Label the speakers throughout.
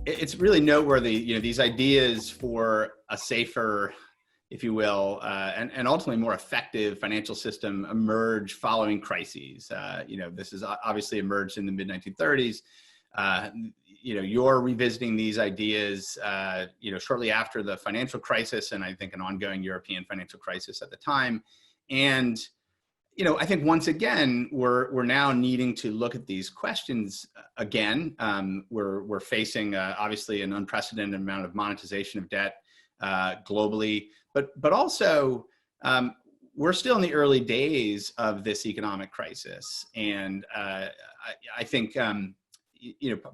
Speaker 1: It's really noteworthy, these ideas for a safer, if you will, and ultimately more effective financial system emerge following crises. This has obviously emerged in the mid 1930s. You're revisiting these ideas, shortly after the financial crisis, and I think an ongoing European financial crisis at the time. And I think once again, we're now needing to look at these questions again. We're facing obviously an unprecedented amount of monetization of debt globally, but also we're still in the early days of this economic crisis, and I think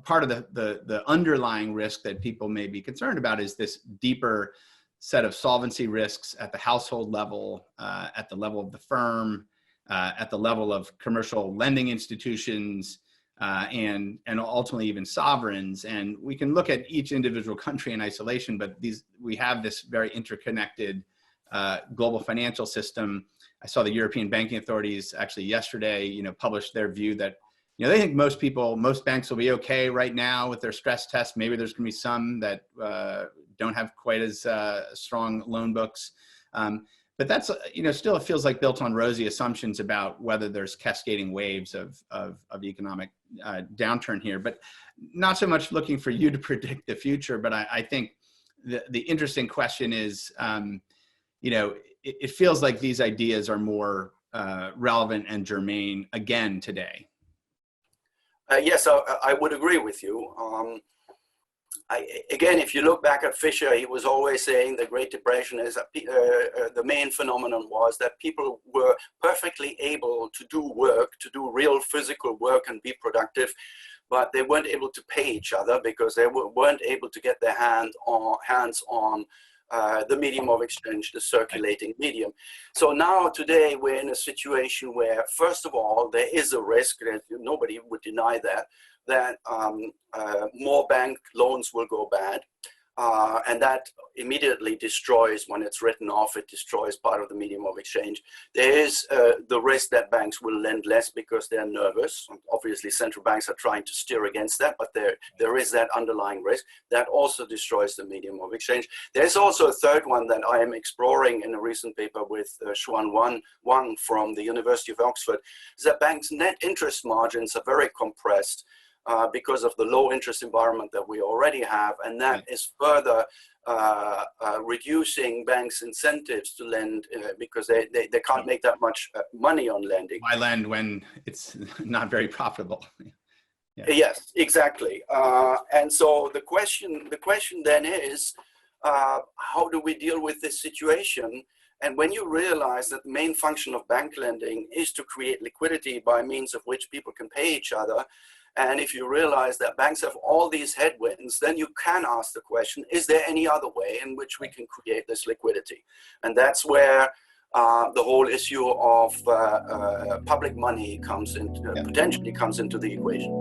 Speaker 1: part of the underlying risk that people may be concerned about is this deeper set of solvency risks at the household level, at the level of the firm, at the level of commercial lending institutions, and ultimately even sovereigns. And we can look at each individual country in isolation, but we have this very interconnected global financial system. I saw the European banking authorities actually yesterday, published their view that they think most banks will be okay right now with their stress tests. Maybe there's going to be some that don't have quite as strong loan books. But that's, still it feels like built on rosy assumptions about whether there's cascading waves of economic downturn here. But not so much looking for you to predict the future, but I think the interesting question is, it feels like these ideas are more relevant and germane again today.
Speaker 2: Yes, I would agree with you. Again, if you look back at Fisher, he was always saying the Great Depression is the main phenomenon was that people were perfectly able to do real physical work and be productive, but they weren't able to pay each other because they weren't able to get their hands on the medium of exchange, the circulating medium. So now today we're in a situation where, first of all, there is a risk that nobody would deny that more bank loans will go bad. And that immediately destroys, when it's written off, it destroys part of the medium of exchange. There is the risk that banks will lend less because they're nervous. Obviously, central banks are trying to steer against that, but there is that underlying risk. That also destroys the medium of exchange. There's also a third one that I am exploring in a recent paper with Xuan Wang from the University of Oxford, is that banks' net interest margins are very compressed because of the low interest environment that we already have, and that is further reducing banks' incentives to lend because they can't make that much money on lending.
Speaker 1: Why lend when it's not very profitable?
Speaker 2: Yeah. Yes, exactly. And so the question then is, how do we deal with this situation? And when you realize that the main function of bank lending is to create liquidity by means of which people can pay each other, and if you realize that banks have all these headwinds, then you can ask the question, is there any other way in which we can create this liquidity? And that's where the whole issue of public money potentially comes into the equation.